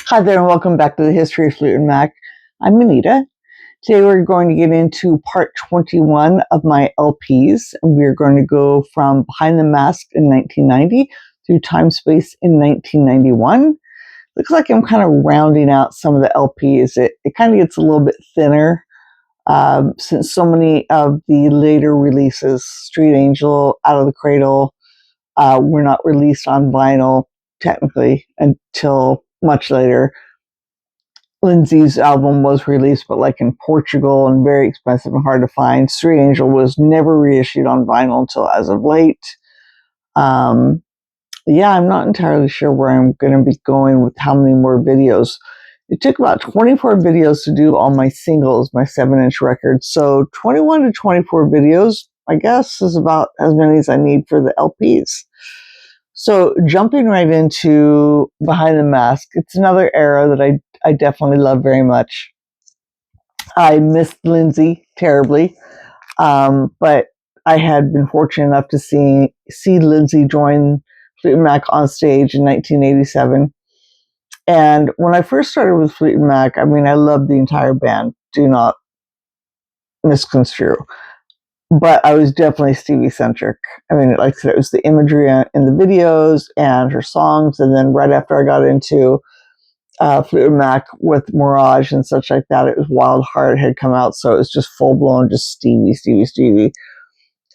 Hi there, and welcome back to the History of Fleetwood Mac. I'm Anita. Today we're going to get into part 21 of my LPs, and we're going to go from Behind the Mask in 1990 through Timespace in 1991. Looks like I'm kind of rounding out some of the LPs. It kind of gets a little bit thinner since so many of the later releases, Street Angel, Out of the Cradle, were not released on vinyl technically until much later. Lindsay's album was released, but like in Portugal and very expensive and hard to find. Street Angel was never reissued on vinyl until as of late. Yeah, I'm not entirely sure where I'm going to be going with how many more videos. It took about 24 videos to do all my singles, my 7-inch records. So 21 to 24 videos, I guess, is about as many as I need for the LPs. So jumping right into Behind the Mask, it's another era that I definitely love very much. I missed Lindsay terribly, but I had been fortunate enough to see Lindsay join Fleetwood Mac on stage in 1987. And when I first started with Fleetwood Mac, I mean, I loved the entire band. Do not misconstrue. But I was definitely Stevie-centric. I mean, like I said, it was the imagery in the videos and her songs. And then right after I got into Fleetwood Mac with Mirage and such like that, it was Wild Heart had come out. So it was just full-blown, just Stevie. So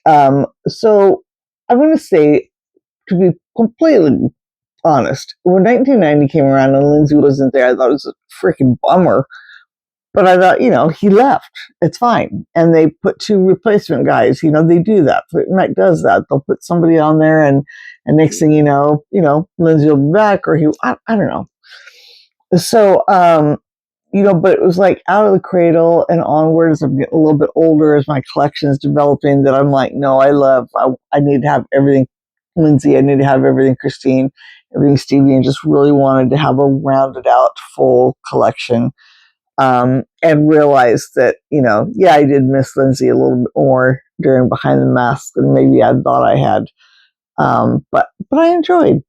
I'm going to say, to be completely honest, when 1990 came around and Lindsay wasn't there, I thought it was a freaking bummer. But I thought, he left. It's fine. And they put 2 replacement guys. They do that. Fleetwood Mac does that. They'll put somebody on there, and next thing you know, Lindsay will be back, or I don't know. So, but it was like Out of the Cradle and onward as I'm getting a little bit older, as my collection is developing, that I'm like, no, I need to have everything Lindsay. I need to have everything Christine, everything Stevie, and just really wanted to have a rounded out full collection. And realized that, I did miss Lindsay a little bit more during Behind the Mask than maybe I thought I had. But I enjoyed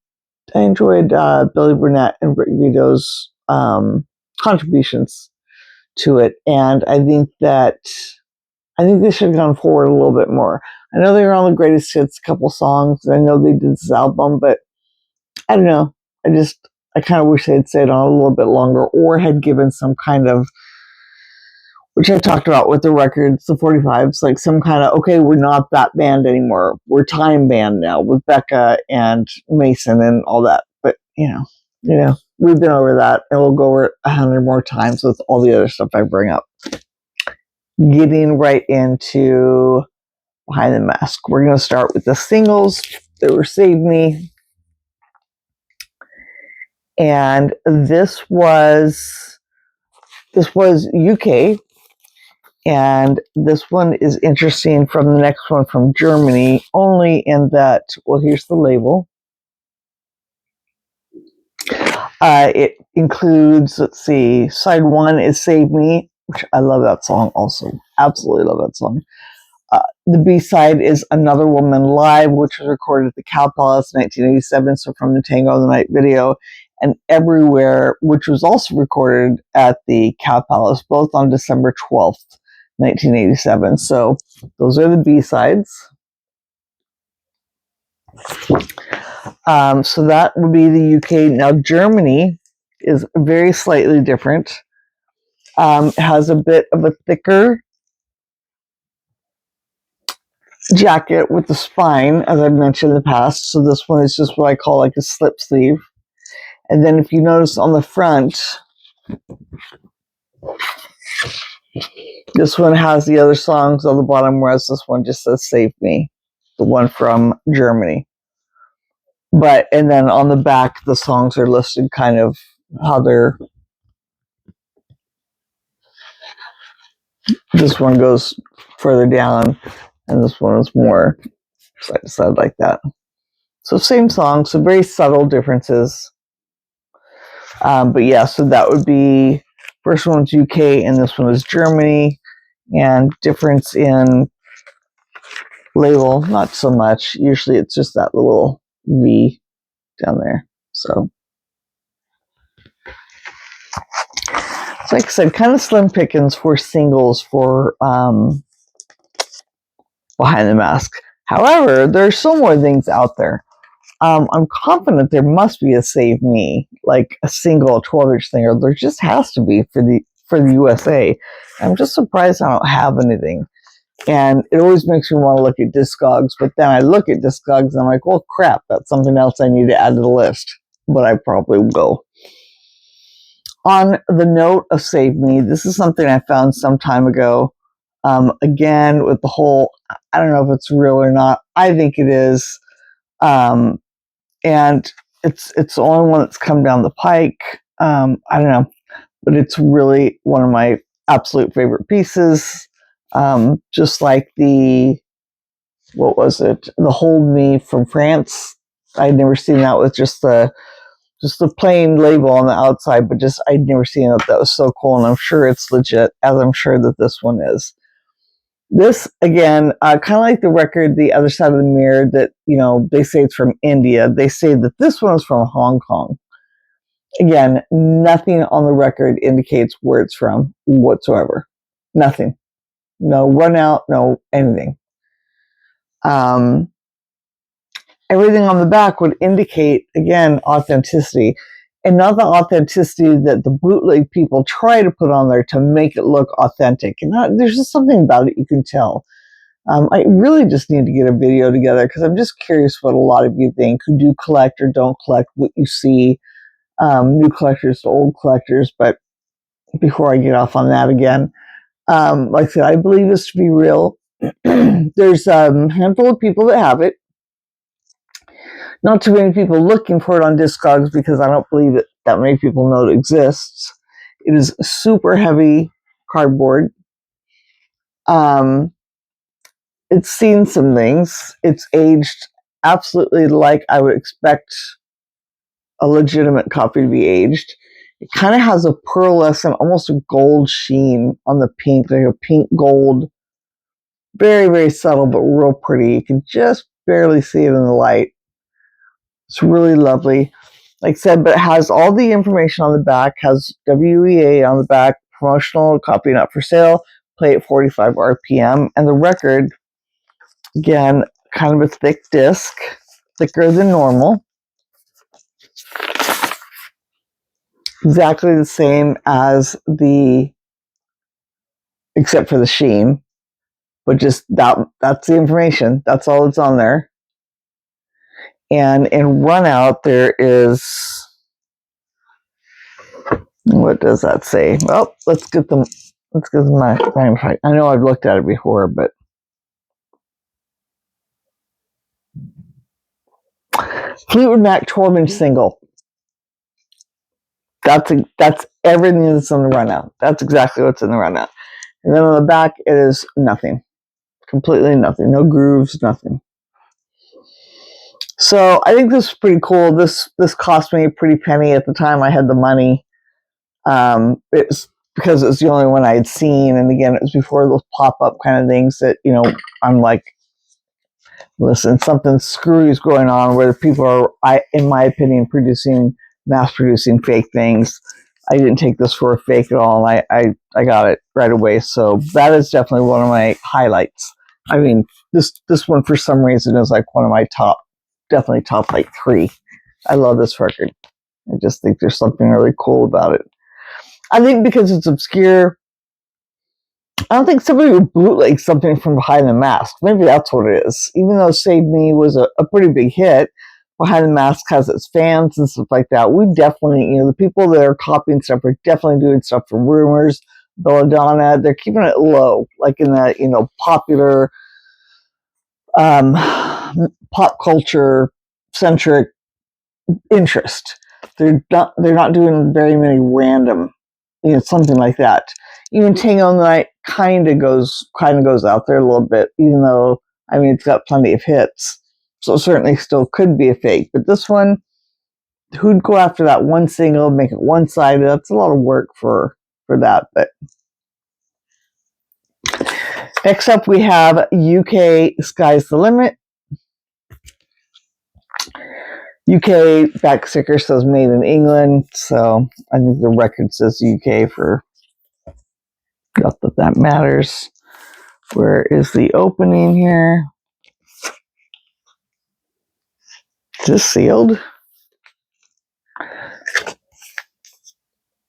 Billy Burnett and Rick Vito's contributions to it, and I think they should have gone forward a little bit more. I know they were on the greatest hits, a couple songs. I know they did this album, but I don't know. I kind of wish they'd stayed on a little bit longer, or had given some kind of, which I talked about with the records, the 45s, like some kind of, okay, we're not that band anymore. We're Time Band now with Becca and Mason and all that. But, we've been over that, and we'll go over it 100 more times with all the other stuff I bring up. Getting right into Behind the Mask. We're going to start with the singles that were Save Me. And this was UK. And this one is interesting from the next one from Germany, only in that, well, here's the label. It includes, let's see, side 1 is Save Me, which I love that song also. Absolutely love that song. The B-side is Another Woman Live, which was recorded at the Cow Palace in 1987, so from the Tango of the Night video, and Everywhere, which was also recorded at the Cow Palace, both on December 12th, 1987. So those are the B-sides. So that would be the UK. Now Germany is very slightly different. Has a bit of a thicker jacket with the spine, as I've mentioned in the past. So this one is just what I call like a slip sleeve. And then if you notice on the front, this one has the other songs on the bottom, whereas this one just says Save Me, the one from Germany. And then on the back, the songs are listed kind of how they're. This one goes further down, and this one is more side to side like that. So same song, so very subtle differences. But yeah, so that would be, first one's UK and this one is Germany, and difference in label, not so much. Usually it's just that little V down there. So like I said, kind of slim pickings for singles for Behind the Mask. However, there are still more things out there. I'm confident there must be a Save Me, like a single 12-inch thing, or there just has to be for the USA. I'm just surprised I don't have anything. And it always makes me want to look at Discogs, but then I look at Discogs and I'm like, well, crap, that's something else I need to add to the list. But I probably will. On the note of Save Me, this is something I found some time ago. Again, with the whole, I don't know if it's real or not. I think it is. And it's the only one that's come down the pike. I don't know, but it's really one of my absolute favorite pieces. Just like what was it? The Hold Me from France. I'd never seen that with just the plain label on the outside, but just I'd never seen it. That was so cool, and I'm sure it's legit, as I'm sure that this one is. This, again, kind of like the record, The Other Side of the Mirror, that, they say it's from India. They say that this one is from Hong Kong. Again, nothing on the record indicates where it's from whatsoever. Nothing. No run out, no anything. Everything on the back would indicate, again, authenticity. And not the authenticity that the bootleg people try to put on there to make it look authentic. And there's just something about it you can tell. I really just need to get a video together because I'm just curious what a lot of you think who do collect or don't collect, what you see, new collectors to old collectors. But before I get off on that again, like I said, I believe this to be real. There's a handful of people that have it. Not too many people looking for it on Discogs because I don't believe that many people know it exists. It is super heavy cardboard. It's seen some things. It's aged absolutely like I would expect a legitimate copy to be aged. It kind of has a pearlescent, almost a gold sheen on the pink, like a pink gold. Very, very subtle, but real pretty. You can just barely see it in the light. It's really lovely. Like I said, but it has all the information on the back, has WEA on the back, promotional, copy not for sale, play at 45 RPM, and the record, again, kind of a thick disc, thicker than normal. Exactly the same as except for the sheen, but just that's the information. That's all that's on there. And in run out, there is, what does that say? Well, let's get my magnifying. I know I've looked at it before, but Fleetwood Mac 12-inch single. That's everything that's in the run out. That's exactly what's in the run out. And then on the back, it is nothing. Completely nothing. No grooves, nothing. So I think this is pretty cool. This cost me a pretty penny at the time I had the money. It's because it was the only one I had seen, and again, it was before those pop-up kind of things that, I'm like, listen, something screwy is going on where people are, in my opinion, mass producing fake things. I didn't take this for a fake at all, and I got it right away. So that is definitely one of my highlights. I mean, this one for some reason is like one of my definitely top like 3. I love this record. I just think there's something really cool about it. I think because it's obscure, I don't think somebody would bootleg something from Behind the Mask. Maybe that's what it is. Even though Save Me was a pretty big hit, Behind the Mask has its fans and stuff like that. We definitely, the people that are copying stuff are definitely doing stuff for Rumors, Belladonna. They're keeping it low, like in that, popular pop culture centric interest. They're not doing very many random, something like that. Even Tango Night kind of goes out there a little bit, even though it's got plenty of hits, so it certainly still could be a fake. But this one, who'd go after that one single, make it one-sided? That's a lot of work for that. But next up, we have UK Sky's the Limit. UK back sticker says made in England, so I think the record says UK for Not that that matters. Where is the opening here? Is this sealed?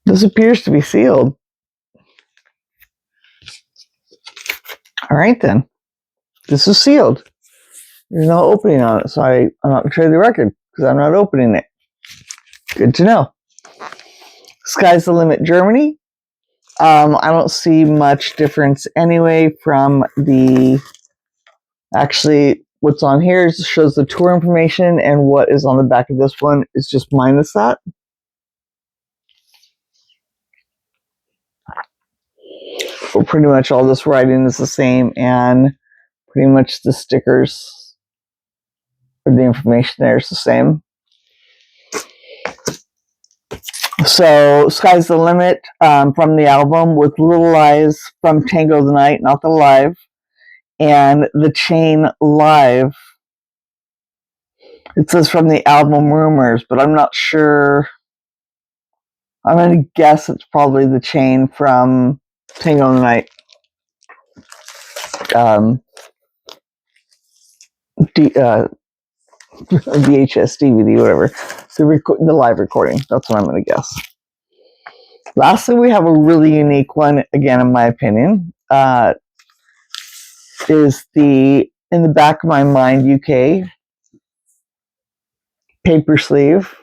This appears to be sealed. All right, then. This is sealed. There's no opening on it, so I'm not going to trade the record because I'm not opening it. Good to know. Sky's the Limit, Germany. I don't see much difference anyway from the... Actually, what's on here shows the tour information, and what is on the back of this one is just minus that. But pretty much all this writing is the same, and pretty much the stickers or the information there is the same. So, Sky's the Limit from the album, with Little Lies from Tango the Night, not the live, and The Chain live. It says from the album Rumors, but I'm not sure. I'm going to guess it's probably The Chain from Tango the Night. VHS, DVD, whatever. The live recording. That's what I'm going to guess. Lastly, we have a really unique one, again, in my opinion. Is the In the Back of My Mind UK paper sleeve.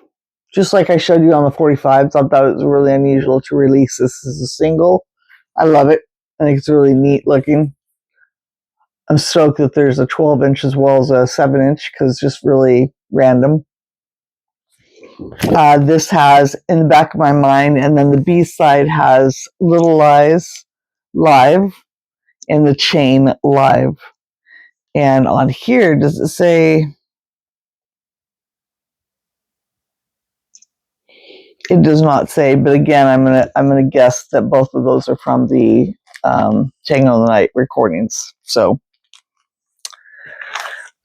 Just like I showed you on the 45s, I thought it was really unusual to release this as a single. I love it. I think it's really neat looking. I'm stoked that there's a 12-inch as well as a 7-inch because it's just really random. This has In the Back of My Mind, and then the B side has Little Lies live and The Chain live. And on here, does it say? It does not say, but again, I'm gonna guess that both of those are from the Tango the Night recordings. So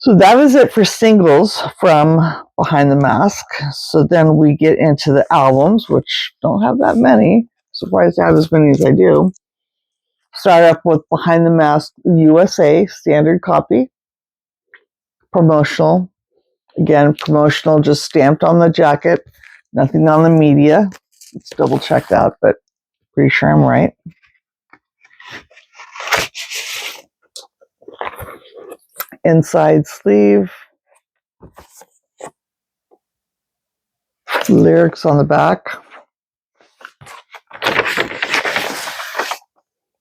that is it for singles from Behind the Mask. So then we get into the albums, which don't have that many. Surprised to have as many as I do. Start up with Behind the Mask USA, standard copy. Promotional. Again, promotional, just stamped on the jacket. Nothing on the media. Let's double check that, but pretty sure I'm right. Inside sleeve. Lyrics on the back.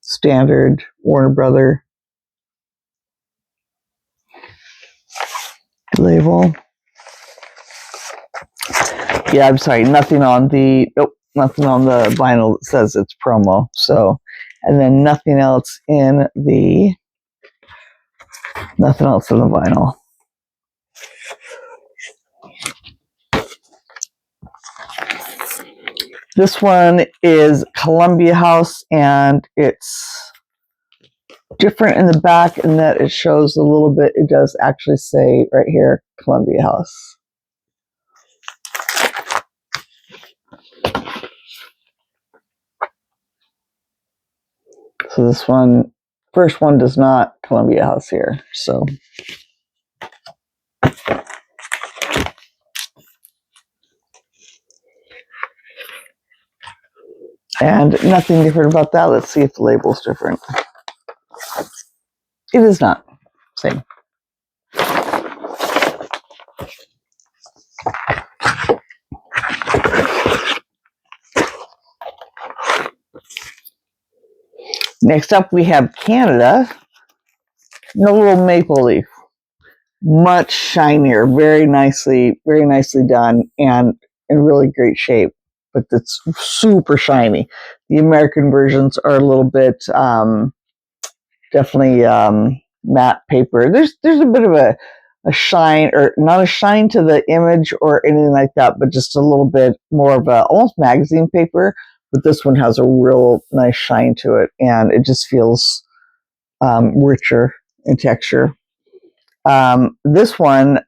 Standard Warner Brother label. Yeah, I'm sorry. Nothing on the vinyl that says it's promo. So, and then nothing else in the vinyl. This one is Columbia House, and it's different in the back in that it shows a little bit. It does actually say right here, Columbia House. So this one, first one does not Columbia House here. So. And nothing different about that. Let's see if the label's different. It is not. Same. Next up, we have Canada. No little maple leaf. Much shinier. Very nicely done, and in really great shape. But it's super shiny. The American versions are a little bit definitely matte paper. There's a bit of a shine, or not a shine to the image or anything like that, but just a little bit more of a almost magazine paper. But this one has a real nice shine to it, and it just feels richer in texture. This one,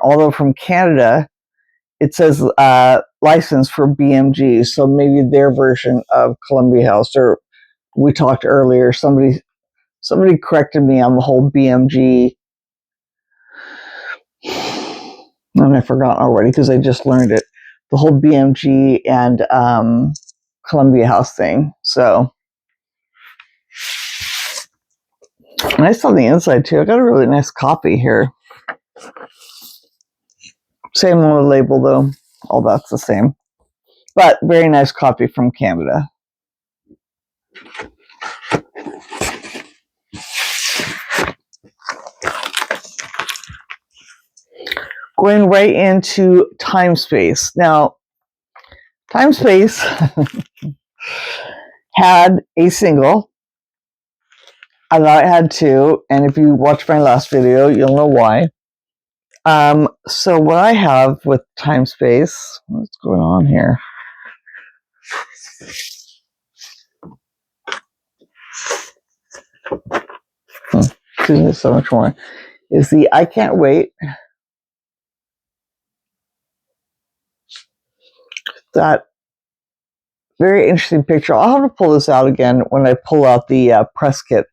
although from Canada, it says license for BMG, so maybe their version of Columbia House, or we talked earlier. Somebody corrected me on the whole BMG, and I forgot already because I just learned it. The whole BMG and Columbia House thing. So nice on the inside too. I got a really nice copy here. Same on the label though. All that's the same. But very nice copy from Canada. Going right into Timespace. Now, Timespace had a single. I thought it had two, and if you watch my last video, you'll know why. So what I have with Timespace, what's going on here? Excuse me, so much more. Is the I Can't Wait. That very interesting picture. I'll have to pull this out again when I pull out the press kit.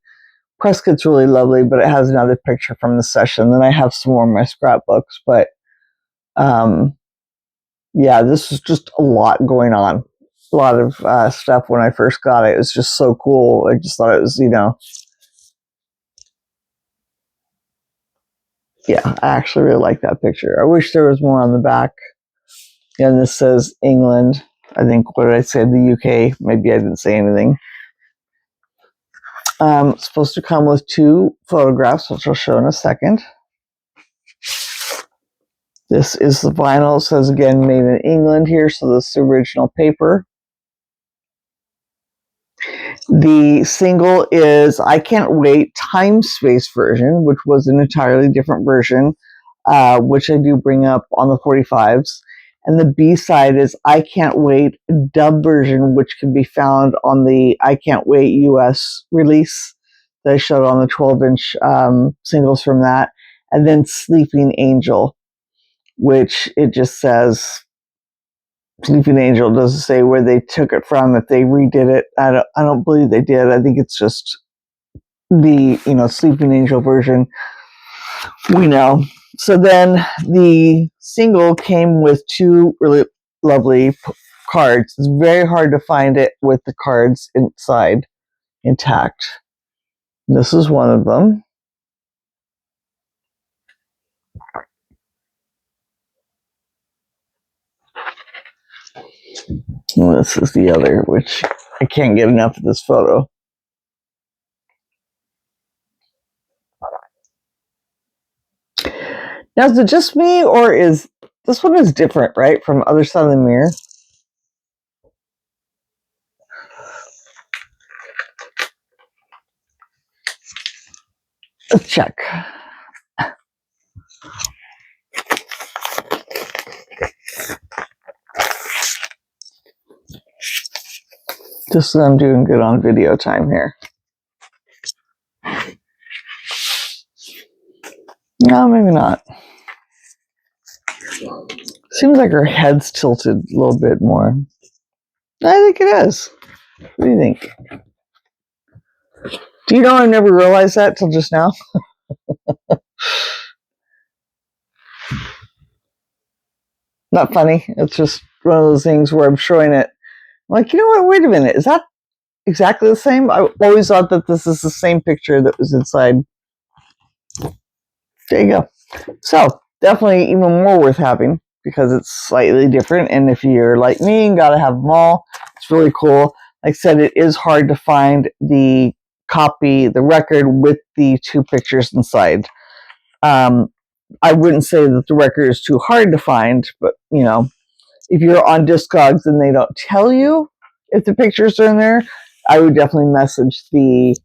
Press kit's really lovely, but it has another picture from the session. Then I have some more in my scrapbooks, but yeah, this was just a lot going on. A lot of stuff when I first got it. It was just so cool. I just thought it was, yeah, I actually really like that picture. I wish there was more on the back. And this says England. I think, what did I say? The UK. Maybe I didn't say anything. It's supposed to come with 2 photographs, which I'll show in a second. This is the vinyl. It says again, made in England here, so this is the original paper. The single is I Can't Wait Timespace version, which was an entirely different version, which I do bring up on the 45s. And the B-side is I Can't Wait dub version, which can be found on the I Can't Wait US release that I showed on the 12-inch singles from that. And then Sleeping Angel, which it just says Sleeping Angel. Doesn't say where they took it from, if they redid it. I don't believe they did. I think it's just the Sleeping Angel version we know. So then the single came with 2 really lovely cards. It's very hard to find it with the cards inside intact. This is one of them. And this is the other, which I can't get enough of this photo. Now, is it just me, or is this one is different, right, from Other Side of the Mirror? Let's check. Just so I'm doing good on video time here. No, maybe not. Seems like her head's tilted a little bit more. I think it is. What do you think? Do you know I never realized that till just now? Not funny. It's just one of those things where I'm showing it. I'm like, you know what? Wait a minute. Is that exactly the same? I always thought that this is the same picture that was inside. There you go. So, definitely even more worth having because it's slightly different. And if you're like me and got to have them all, it's really cool. Like I said, it is hard to find the copy, the record with the 2 pictures inside. I wouldn't say that the record is too hard to find, but if you're on Discogs and they don't tell you if the pictures are in there, I would definitely message the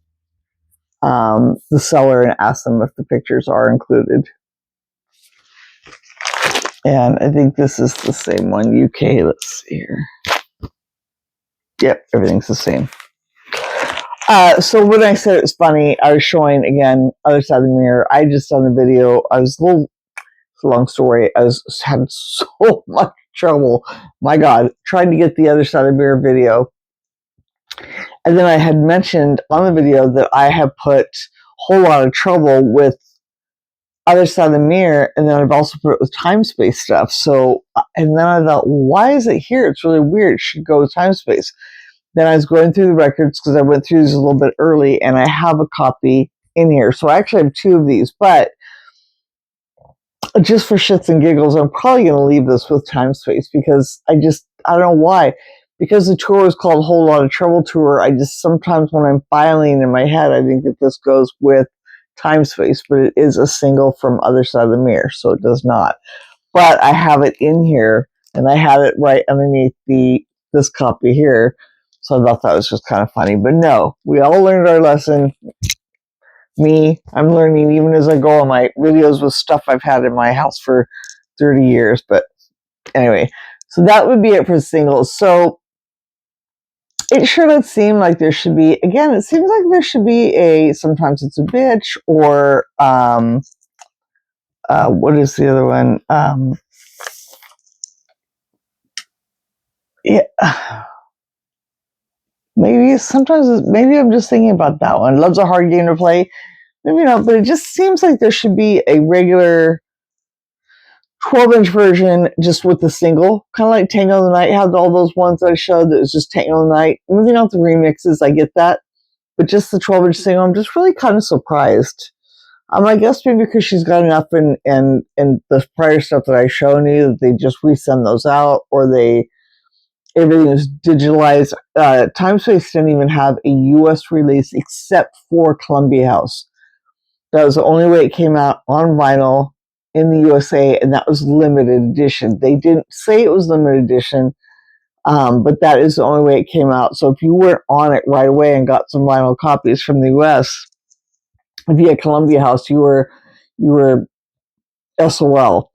seller and ask them if the pictures are included. And I think this is the same one, UK. Let's see here. Yep, everything's the same. So when I said it was funny, I was showing, again, Other Side of the Mirror. I just done the video. I was a little, it's a long story. I had so much trouble, my God, trying to get the Other Side of the Mirror video. And then I had mentioned on the video that I have put a whole lot of trouble with Other Side of the Mirror, and then I've also put it with Timespace stuff. So, and then I thought, why is it here? It's really weird. It should go with Timespace. Then I was going through the records because I went through these a little bit early, and I have a copy in here. So I actually have 2 of these, but just for shits and giggles, I'm probably going to leave this with Timespace because I don't know why. Because the tour is called Whole Lot of Trouble Tour, I just sometimes when I'm filing in my head, I think that this goes with Timespace, but it is a single from Other Side of the Mirror, so it does not. But I have it in here, and I had it right underneath this copy here, so I thought that was just kind of funny. But no, we all learned our lesson. I'm learning even as I go on my videos with stuff I've had in my house for 30 years. But anyway, so that would be it for singles. So it sure does seem like there should be, again, it seems like there should be sometimes it's a bitch, or what is the other one? Yeah. Maybe I'm just thinking about that one. Love's a hard game to play. Maybe not, but it just seems like there should be a regular 12-inch version just with the single. Kind of like Tango of the Night had all those ones that I showed that was just Tango of the Night. Maybe not the remixes, I get that. But just the 12-inch single, I'm just really kind of surprised. I guess maybe because she's got enough in the prior stuff that I showed you that they just resend those out, or everything is digitalized. Timespace didn't even have a US release except for Columbia House. That was the only way it came out on vinyl in the USA, and that was limited edition. They didn't say it was limited edition, but that is the only way it came out. So if you weren't on it right away and got some vinyl copies from the US via Columbia House, you were SOL.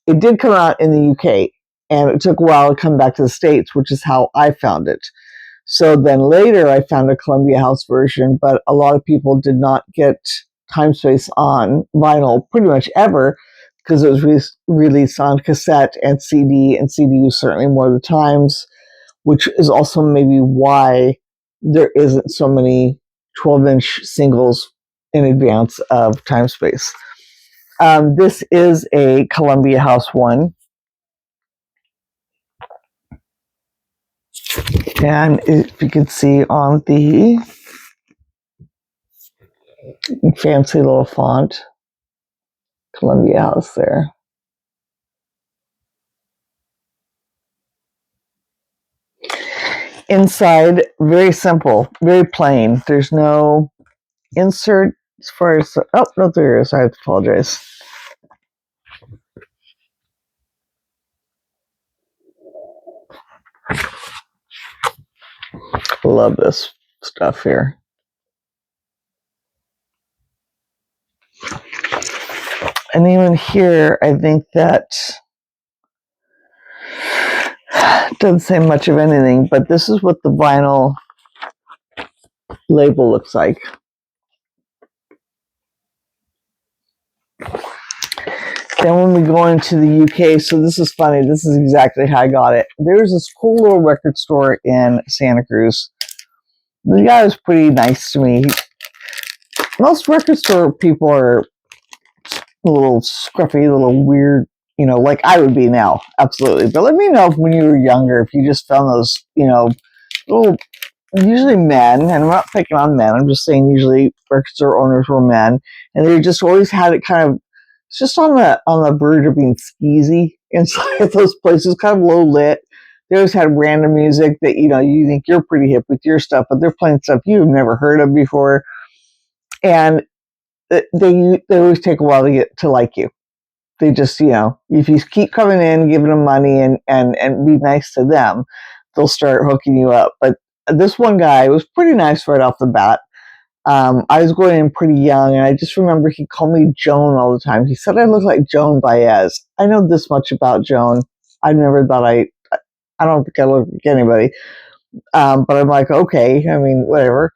It did come out in the UK, and it took a while to come back to the States, which is how I found it. So then later I found a Columbia House version, but a lot of people did not get Timespace on vinyl pretty much ever because it was released on cassette and CD was certainly more of the times, which is also maybe why there isn't so many 12-inch singles in advance of Timespace. This is a Columbia House one. And if you can see on the fancy little font, Columbia House there. Inside, very simple, very plain. There's no insert as far as, oh, no, there is. I have to apologize. Love this stuff here. And even here, I think that doesn't say much of anything, but this is what the vinyl label looks like. Then when we go into the UK, so this is funny. This is exactly how I got it. There's this cool little record store in Santa Cruz. The guy was pretty nice to me. Most record store people are a little scruffy, a little weird, like I would be now. Absolutely. But let me know if when you were younger, if you just found those, little, usually men, and I'm not picking on men, I'm just saying usually record store owners were men, and they just always had it kind of, it's just on the verge of being skeezy inside those places, kind of low lit. They always had random music that, you think you're pretty hip with your stuff, but they're playing stuff you've never heard of before. And they always take a while to get to like you. They just, if you keep coming in, giving them money and be nice to them, they'll start hooking you up. But this one guy was pretty nice right off the bat. I was going in pretty young, and I just remember he called me Joan all the time. He said I look like Joan Baez. I know this much about Joan. I never thought I don't think I look like anybody. But I'm like, okay, I mean, whatever.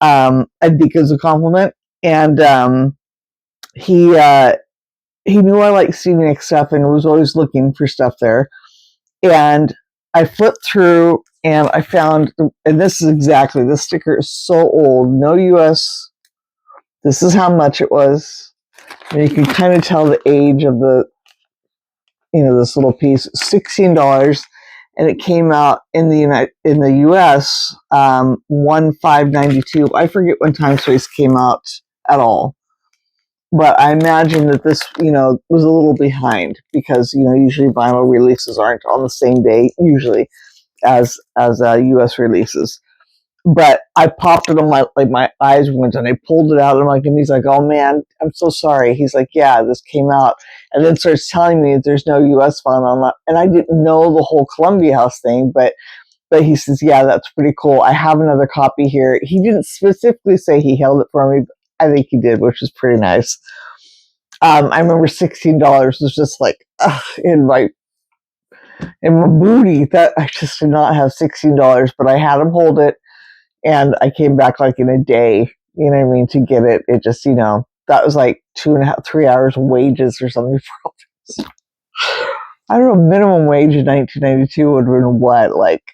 I think it's a compliment. And he knew I liked Stevie Nicks stuff and was always looking for stuff there. And I flipped through and I found, and this is exactly, this sticker is so old, no US. This is how much it was. And you can kind of tell the age of the, this little piece, $16, and it came out in the US, 1/5/92. I forget when Timespace came out at all, but I imagine that this, was a little behind because usually vinyl releases aren't on the same day usually as US releases. But I popped it on my eyes went and I pulled it out. And he's like, oh man, I'm so sorry. He's like, yeah, this came out. And then starts telling me that there's no US font on that. And I didn't know the whole Columbia House thing, but he says, yeah, that's pretty cool. I have another copy here. He didn't specifically say he held it for me, but I think he did, which is pretty nice. I remember $16 was just like in my booty that I just did not have $16, but I had him hold it. And I came back like in a day, to get it. It just, that was like 2.5, 3 hours wages or something for all this. I don't know, minimum wage in 1992 would have been what, like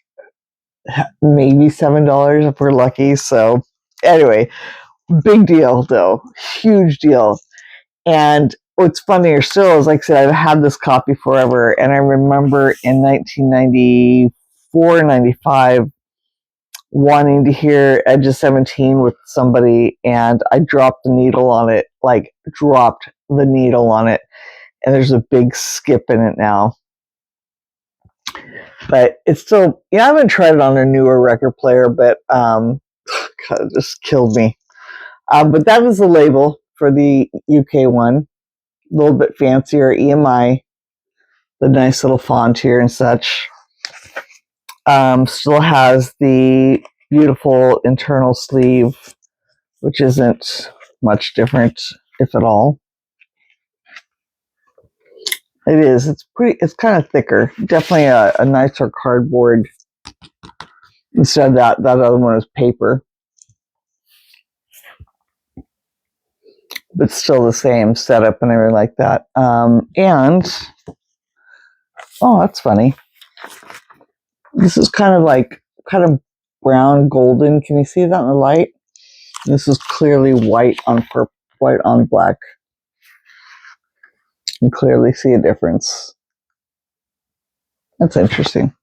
maybe $7 if we're lucky. So anyway, big deal though, huge deal. And what's funnier still is, like I said, I've had this copy forever. And I remember in 1994, 95, wanting to hear Edge of 17 with somebody, and I dropped the needle on it, and there's a big skip in it now. But it's still, I haven't tried it on a newer record player, but God, it just killed me. But that was the label for the UK one, a little bit fancier, EMI, the nice little font here and such. Still has the beautiful internal sleeve, which isn't much different, if at all. It is. It's kind of thicker. Definitely a nicer cardboard instead of that other one is paper. But still the same setup and everything like that. And, oh, that's funny. This is kind of brown golden. Can you see that in the light? This is clearly white on black. You can clearly see a difference. That's interesting.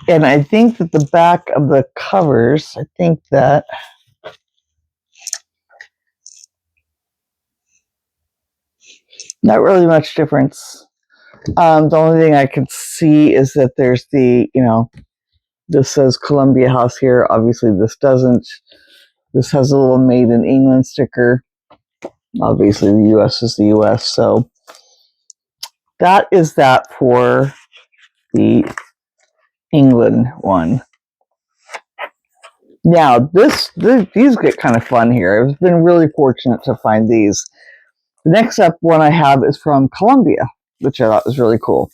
And I think that the back of the covers, not really much difference. The only thing I can see is that there's the, this says Columbia House here. Obviously this doesn't. This has a little Made in England sticker. Obviously the US is the US. So that is that for the England one. Now these get kind of fun here. I've been really fortunate to find these. The next up one I have is from Colombia, which I thought was really cool.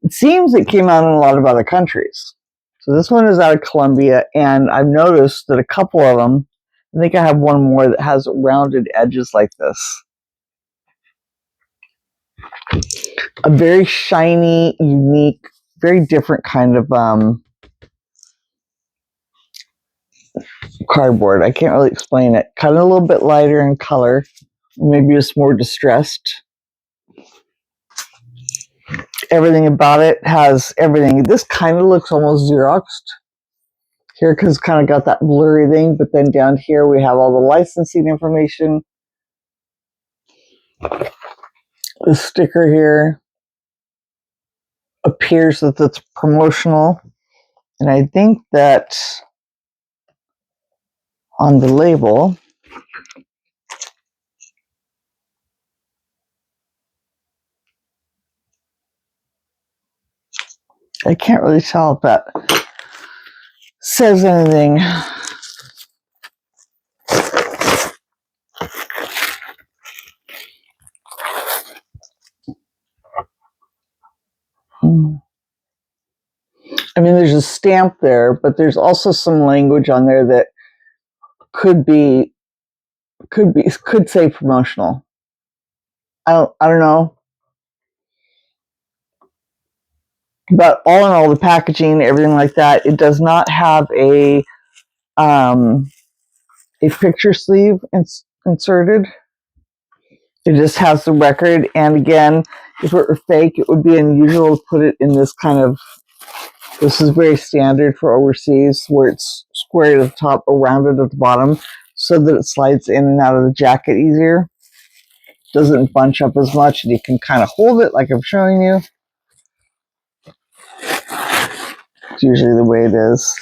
It seems it came out in a lot of other countries. So this one is out of Colombia, and I've noticed that a couple of them, I think I have one more that has rounded edges like this. A very shiny, unique, very different kind of cardboard. I can't really explain it. Kind of a little bit lighter in color. Maybe it's more distressed. Everything about it has everything. This kind of looks almost Xeroxed. Here, because kind of got that blurry thing, but then down here we have all the licensing information. The sticker here appears that it's promotional, and I think that on the label, I can't really tell if that says anything. I mean, there's a stamp there, but there's also some language on there that could say promotional. I don't know. But all in all, the packaging, everything like that, it does not have a picture sleeve inserted. It just has the record. And again, if it were fake, it would be unusual to put it in this kind of, this is very standard for overseas, where it's squared at the top or rounded at the bottom so that it slides in and out of the jacket easier. Doesn't bunch up as much, and you can kind of hold it like I'm showing you. It's usually the way it is.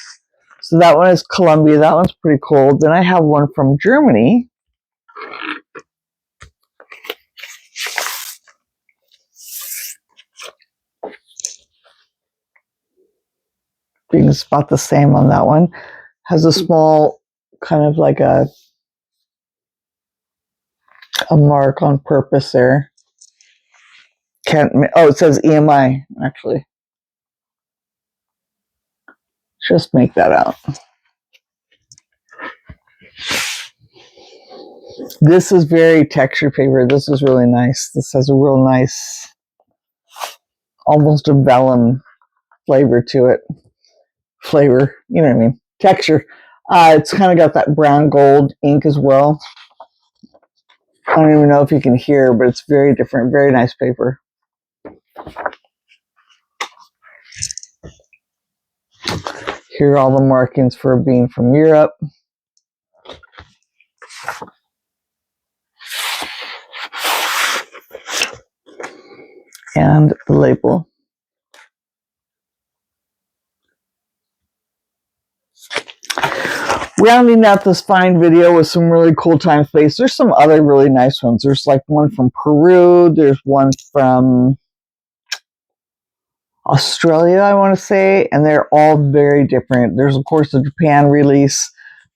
So that one is Columbia. That one's pretty cool. Then I have one from Germany. It's about the same on that one. Has a small kind of like a mark on purpose there. It says EMI actually. Just make that out. This is very texture paper. This is really nice. This has a real nice, almost a vellum flavor to it. Flavor, you know what I mean? Texture. It's kind of got that brown gold ink as well. I don't even know if you can hear, but it's very different. Very nice paper. Here are all the markings for being from Europe. And the label. Rounding out this fine video with some really cool Timespace. There's some other really nice ones. There's like one from Peru. There's one from Australia, I want to say, and they're all very different. There's, of course, the Japan release.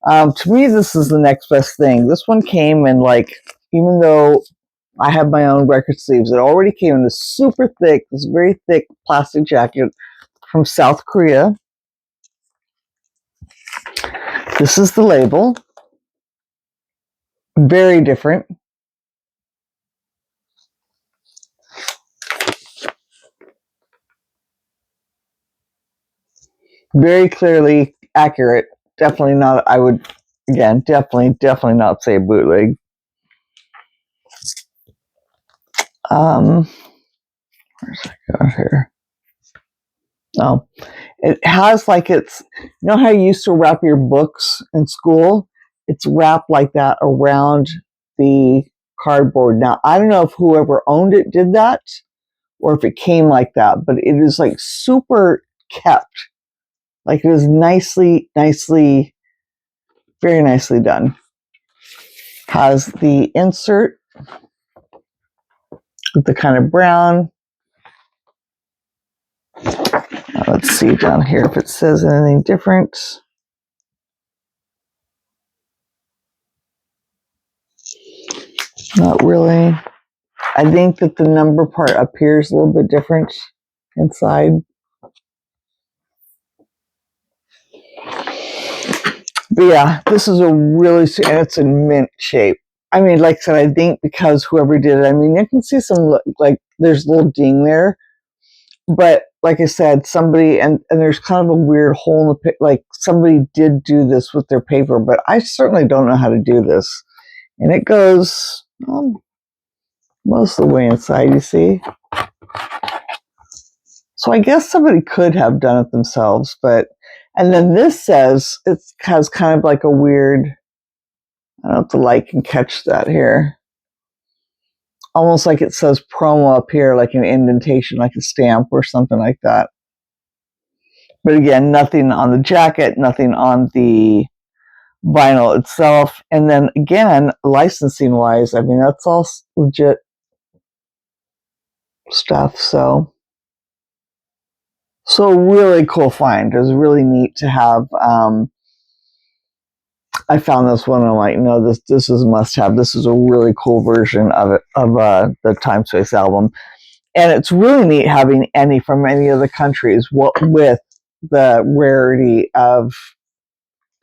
To me, this is the next best thing. This one came in, like, even though I have my own record sleeves, it already came in this super thick, this very thick plastic jacket from South Korea. This is the label. Very different. Very clearly accurate. Definitely not, I would, again, definitely not say bootleg. Where's that go here? Oh, it has like it's, you know how you used to wrap your books in school? It's wrapped like that around the cardboard. Now, I don't know if whoever owned it did that or if it came like that, but it is like super kept. Like it is nicely, very nicely done. Has the insert with the kind of brown. Let's see down here if it says anything different. Not really. I think that the number part up here is a little bit different inside. But yeah, this is a really, and it's in mint shape. I mean, like I said, I think because whoever did it, I mean, you can see some, like, there's a little ding there. But like I said, somebody, and there's kind of a weird hole in the, like somebody did do this with their paper, but I certainly don't know how to do this. And it goes most of the way inside, you see. So I guess somebody could have done it themselves, but, and then this says, it has kind of like a weird, I don't know if the light can catch that here. Almost like it says promo up here, like an indentation, like a stamp or something like that. But again, nothing on the jacket, nothing on the vinyl itself. And then again, licensing wise, I mean, that's all legit stuff. So really cool find. It was really neat to have. I found this one and I'm like, no, this is a must have. This is a really cool version of it, of the Timespace album. And it's really neat having any from any of the countries with the rarity of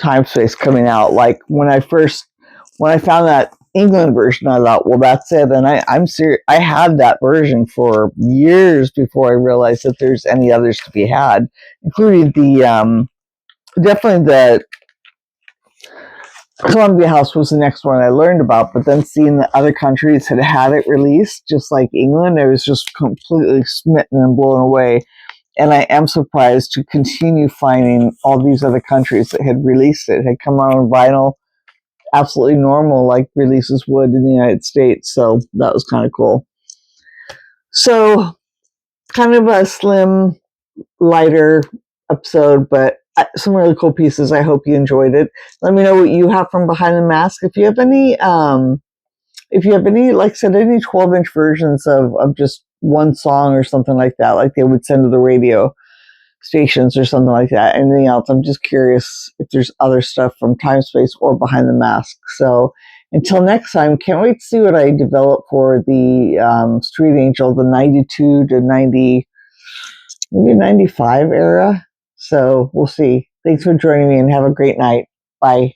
Timespace coming out. Like when I found that England version. I thought, well, that's it. And I'm serious. I had that version for years before I realized that there's any others to be had, including the definitely the Columbia House was the next one I learned about. But then seeing that other countries had it released, just like England, I was just completely smitten and blown away. And I am surprised to continue finding all these other countries that had released it, had come out on vinyl, absolutely normal, like releases would in the United States. So that was kind of cool. So kind of a slim, lighter episode, but some really cool pieces. I hope you enjoyed it. Let me know what you have from Behind the Mask. If you have any, like I said, any 12-inch versions of just one song or something like that, like they would send to the radio stations or something like that. Anything else? I'm just curious if there's other stuff from Timespace or Behind the Mask. So until next time, can't wait to see what I develop for the Street Angel, the 92 to 90, maybe 95 era. So we'll see. Thanks for joining me and have a great night. Bye.